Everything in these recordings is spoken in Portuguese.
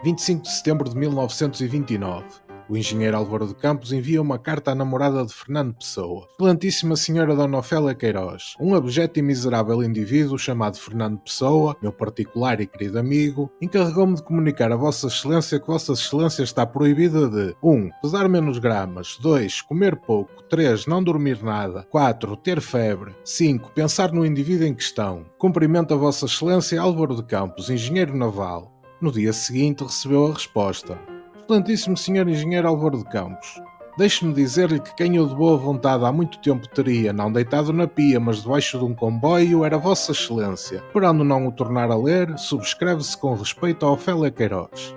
25 de setembro de 1929. O engenheiro Álvaro de Campos envia uma carta à namorada de Fernando Pessoa. Excelentíssima senhora Dona Ofélia Queiroz, um abjeto e miserável indivíduo chamado Fernando Pessoa, meu particular e querido amigo, encarregou-me de comunicar a Vossa Excelência que Vossa Excelência está proibida de 1. Pesar menos gramas, 2. Comer pouco, 3. Não dormir nada, 4. Ter febre, 5. Pensar no indivíduo em questão. Cumprimento a Vossa Excelência Álvaro de Campos, engenheiro naval. No dia seguinte recebeu a resposta. Excelentíssimo Sr. Engenheiro Álvaro de Campos, deixe-me dizer-lhe que quem eu de boa vontade há muito tempo teria, não deitado na pia, mas debaixo de um comboio, era Vossa Excelência. Esperando não o tornar a ler, subscreve-se com respeito a Ofélia Queiroz.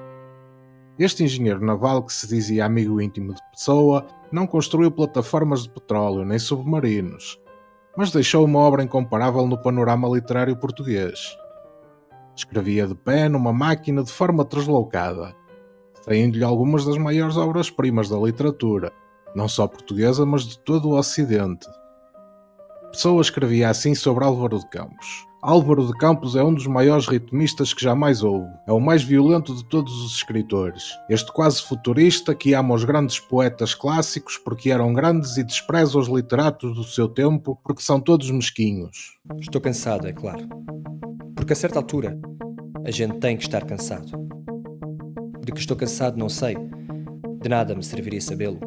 Este engenheiro naval, que se dizia amigo íntimo de Pessoa, não construiu plataformas de petróleo nem submarinos, mas deixou uma obra incomparável no panorama literário português. Escrevia de pé numa máquina de forma translocada, saindo-lhe algumas das maiores obras-primas da literatura, não só portuguesa, mas de todo o Ocidente. Pessoa escrevia assim sobre Álvaro de Campos. Álvaro de Campos é um dos maiores ritmistas que jamais houve. É o mais violento de todos os escritores. Este quase futurista que ama os grandes poetas clássicos porque eram grandes e despreza os literatos do seu tempo porque são todos mesquinhos. Estou cansado, é claro. Porque a certa altura, a gente tem que estar cansado. De que estou cansado não sei. De nada me serviria sabê-lo,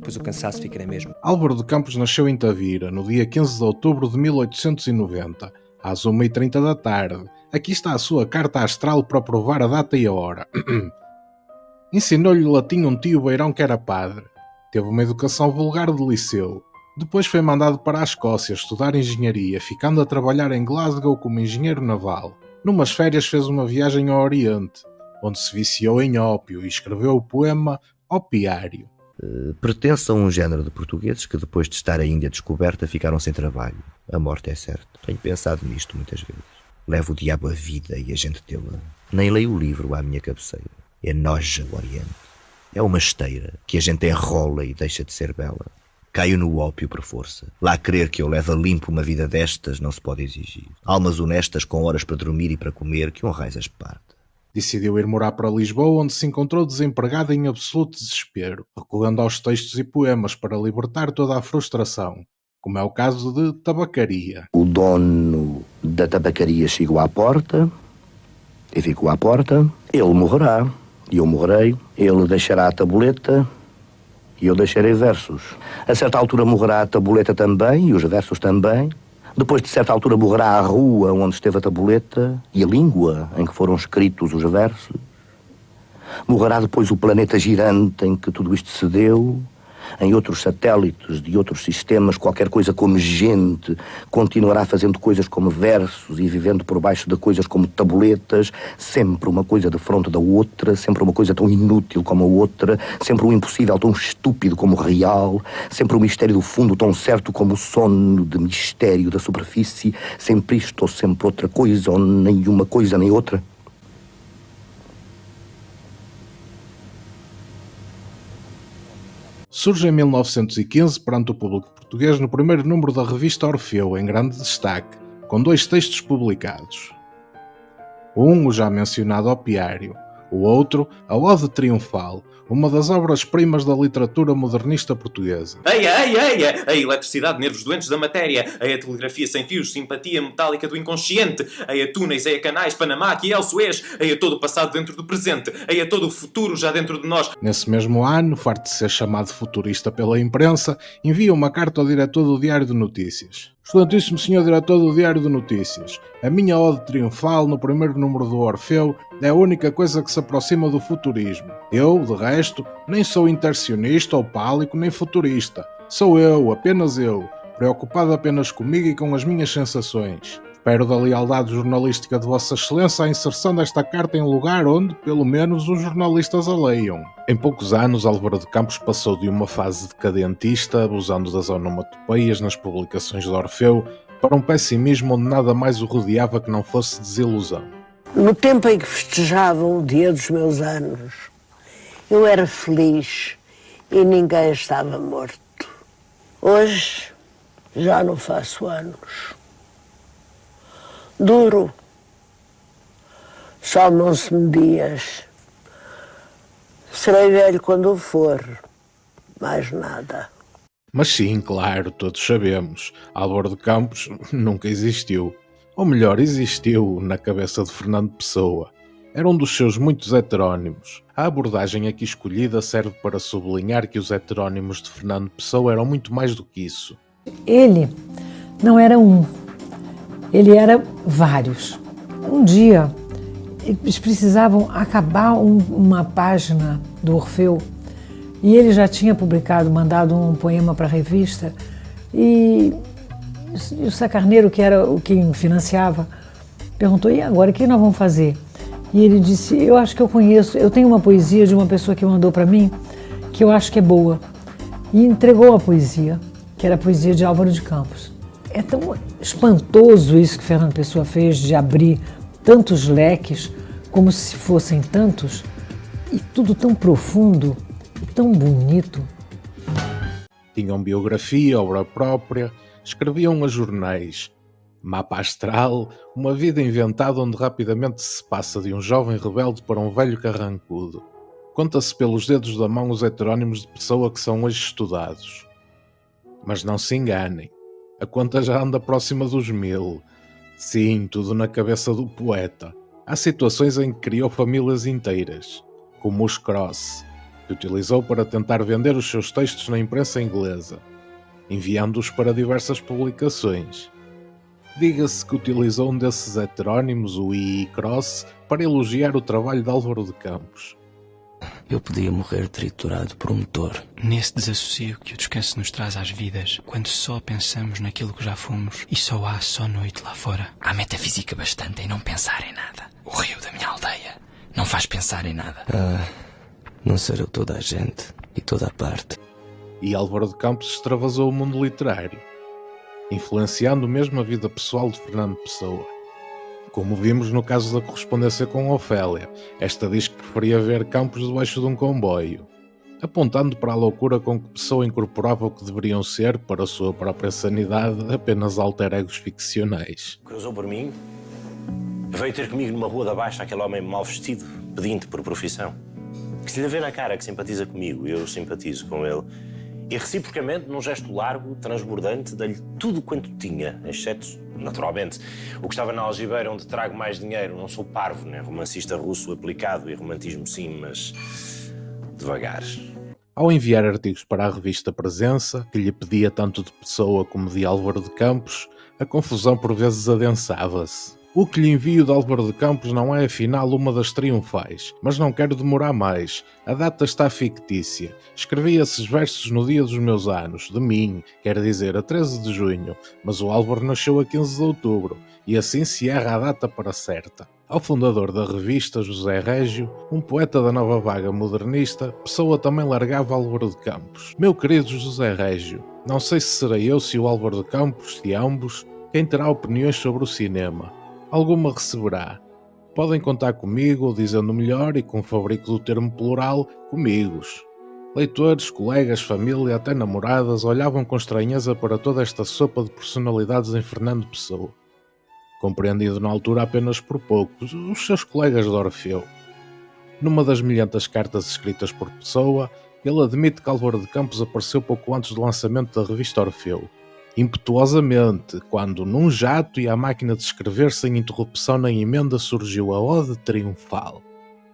pois o cansaço ficará mesmo. Álvaro de Campos nasceu em Tavira, no dia 15 de outubro de 1890, às 1h30 da tarde. Aqui está a sua carta astral para provar a data e a hora. Ensinou-lhe latim um tio beirão que era padre. Teve uma educação vulgar de liceu. Depois foi mandado para a Escócia estudar engenharia, ficando a trabalhar em Glasgow como engenheiro naval. Numas férias fez uma viagem ao Oriente, onde se viciou em ópio e escreveu o poema Opiário. Pertence a um género de portugueses que depois de estar a Índia descoberta ficaram sem trabalho. A morte é certa. Tenho pensado nisto muitas vezes. Levo o diabo a vida e a gente tê-la. Nem leio o livro à minha cabeceira. É noja o Oriente. É uma esteira que a gente enrola e deixa de ser bela. Caio no ópio por força. Lá crer que eu levo a limpo uma vida destas não se pode exigir. Almas honestas com horas para dormir e para comer, que honrais as parta. Decidiu ir morar para Lisboa, onde se encontrou desempregado em absoluto desespero, recorrendo aos textos e poemas para libertar toda a frustração, como é o caso de Tabacaria. O dono da tabacaria chegou à porta, e ficou à porta. Ele morrerá, e eu morrerei. Ele deixará a tabuleta, e eu deixarei versos. A certa altura morrerá a tabuleta também, e os versos também. Depois de certa altura morrerá a rua onde esteve a tabuleta e a língua em que foram escritos os versos. Morrerá depois o planeta gigante em que tudo isto se deu. Em outros satélites de outros sistemas, qualquer coisa como gente continuará fazendo coisas como versos e vivendo por baixo de coisas como tabuletas, sempre uma coisa de fronte da outra, sempre uma coisa tão inútil como a outra, sempre um impossível tão estúpido como o real, sempre um mistério do fundo tão certo como o sono de mistério da superfície, sempre isto ou sempre outra coisa, ou nenhuma coisa nem outra. Surge em 1915 perante o público português no primeiro número da revista Orfeu, em grande destaque, com 2 textos publicados. Um, o já mencionado Opiário, o outro, a Ode Triunfal, uma das obras-primas da literatura modernista portuguesa. A eletricidade, nervos doentes da matéria, a telegrafia sem fios, simpatia metálica do inconsciente, a túneis, a canais, Panamá, aqui é o Suez, a todo o passado dentro do presente, a todo o futuro já dentro de nós. Nesse mesmo ano, farto de ser chamado futurista pela imprensa, envia uma carta ao diretor do Diário de Notícias. Excelentíssimo Sr. Diretor do Diário de Notícias, a minha Ode Triunfal no primeiro número do Orfeu é a única coisa que se aproxima do futurismo. Eu, de resto, nem sou intercionista ou pálico nem futurista. Sou eu, apenas eu, preocupado apenas comigo e com as minhas sensações. Espero da lealdade jornalística de Vossa Excelência a inserção desta carta em lugar onde, pelo menos, os jornalistas a leiam. Em poucos anos, Álvaro de Campos passou de uma fase decadentista, abusando das onomatopeias nas publicações de Orfeu, para um pessimismo onde nada mais o rodeava que não fosse desilusão. No tempo em que festejavam o dia dos meus anos, eu era feliz e ninguém estava morto. Hoje já não faço anos. Duro. Somam-se-me dias Serei velho quando for. Mais nada. Mas sim, claro, todos sabemos, Álvaro de Campos nunca existiu. Ou melhor, existiu na cabeça de Fernando Pessoa. Era um dos seus muitos heterónimos. A abordagem aqui escolhida serve para sublinhar que os heterónimos de Fernando Pessoa eram muito mais do que isso. Ele não era um, ele era vários. Um dia, eles precisavam acabar uma página do Orfeu e ele já tinha mandado um poema para a revista e o Sacarneiro, que era o que financiava, perguntou, e agora, o que nós vamos fazer? E ele disse, eu acho que eu tenho uma poesia de uma pessoa que mandou para mim, que eu acho que é boa. E entregou a poesia, que era a poesia de Álvaro de Campos. É tão espantoso isso que Fernando Pessoa fez, de abrir tantos leques, como se fossem tantos, e tudo tão profundo e tão bonito. Tinham biografia, obra própria, escreviam a jornais. Mapa astral, uma vida inventada onde rapidamente se passa de um jovem rebelde para um velho carrancudo. Conta-se pelos dedos da mão os heterónimos de Pessoa que são hoje estudados. Mas não se enganem, a conta já anda próxima dos 1000. Sim, tudo na cabeça do poeta. Há situações em que criou famílias inteiras, como os Cross, que utilizou para tentar vender os seus textos na imprensa inglesa, enviando-os para diversas publicações. Diga-se que utilizou um desses heterónimos, o I.I. Cross, para elogiar o trabalho de Álvaro de Campos. Eu podia morrer triturado por um motor. Nesse desassossego que o descanso nos traz às vidas, quando só pensamos naquilo que já fomos e só há só noite lá fora. Há metafísica bastante em não pensar em nada. O rio da minha aldeia não faz pensar em nada. Não serei toda a gente e toda a parte. E Álvaro de Campos extravasou o mundo literário, influenciando mesmo a vida pessoal de Fernando Pessoa. Como vimos no caso da correspondência com Ofélia, esta diz que preferia ver Campos debaixo de um comboio, apontando para a loucura com que Pessoa incorporava o que deveriam ser, para a sua própria sanidade, apenas alter egos ficcionais. Cruzou por mim, veio ter comigo numa rua da Baixa aquele homem mal vestido, pedinte por profissão, que se lhe vê na cara que simpatiza comigo, eu simpatizo com ele. E reciprocamente, num gesto largo, transbordante, dei-lhe tudo quanto tinha, exceto, naturalmente, o que estava na algibeira onde trago mais dinheiro. Não sou parvo, né? Romancista russo aplicado, e romantismo sim, mas devagar. Ao enviar artigos para a revista Presença, que lhe pedia tanto de Pessoa como de Álvaro de Campos, a confusão por vezes adensava-se. O que lhe envio de Álvaro de Campos não é afinal uma das triunfais, mas não quero demorar mais. A data está fictícia. Escrevi esses versos no dia dos meus anos, de mim, quer dizer, a 13 de junho, mas o Álvaro nasceu a 15 de outubro, e assim se erra a data para certa. Ao fundador da revista, José Régio, um poeta da nova vaga modernista, Pessoa também largava Álvaro de Campos. Meu querido José Régio, não sei se serei eu, se o Álvaro de Campos, se ambos, quem terá opiniões sobre o cinema. Alguma receberá. Podem contar comigo, ou dizendo melhor, e com o fabrico do termo plural, comigos. Leitores, colegas, família, até namoradas, olhavam com estranheza para toda esta sopa de personalidades em Fernando Pessoa. Compreendido na altura apenas por poucos, os seus colegas de Orfeu. Numa das milhentas cartas escritas por Pessoa, ele admite que Álvaro de Campos apareceu pouco antes do lançamento da revista Orfeu. Impetuosamente, quando num jato e à máquina de escrever sem interrupção nem emenda surgiu a ode triunfal.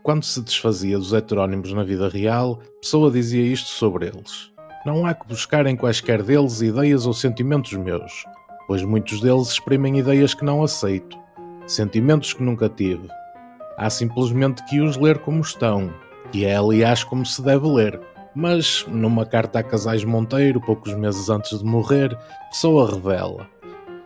Quando se desfazia dos heterónimos na vida real, Pessoa dizia isto sobre eles. Não há que buscar em quaisquer deles ideias ou sentimentos meus, pois muitos deles exprimem ideias que não aceito, sentimentos que nunca tive. Há simplesmente que os ler como estão, que é aliás como se deve ler. Mas, numa carta a Casais Monteiro, poucos meses antes de morrer, Pessoa revela.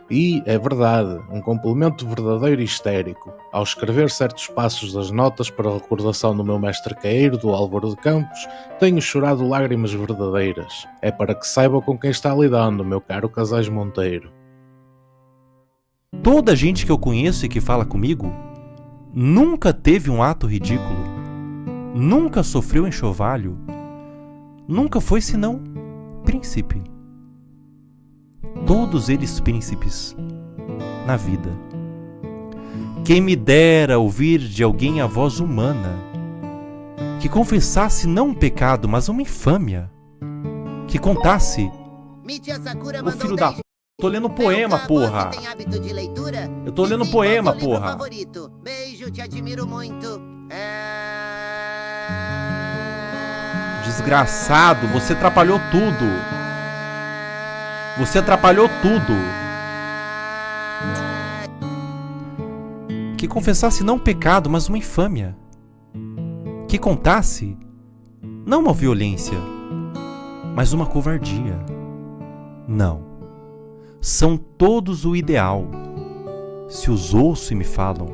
E, é verdade, um complemento verdadeiro e histérico. Ao escrever certos passos das notas para a recordação do meu mestre caeiro, do Álvaro de Campos, tenho chorado lágrimas verdadeiras. É para que saiba com quem está lidando, meu caro Casais Monteiro. Toda a gente que eu conheço e que fala comigo nunca teve um ato ridículo, nunca sofreu enxovalho, nunca foi senão príncipe. Todos eles príncipes na vida. Quem me dera ouvir de alguém a voz humana, que confessasse não um pecado, mas uma infâmia, que contasse... Ô filho da p... Tô lendo poema, porra! Eu tô lendo poema, porra! Beijo, te admiro muito. Desgraçado, você atrapalhou tudo! Você atrapalhou tudo! Que confessasse não um pecado, mas uma infâmia, que contasse não uma violência, mas uma covardia. Não, são todos o ideal. Se os ouço e me falam,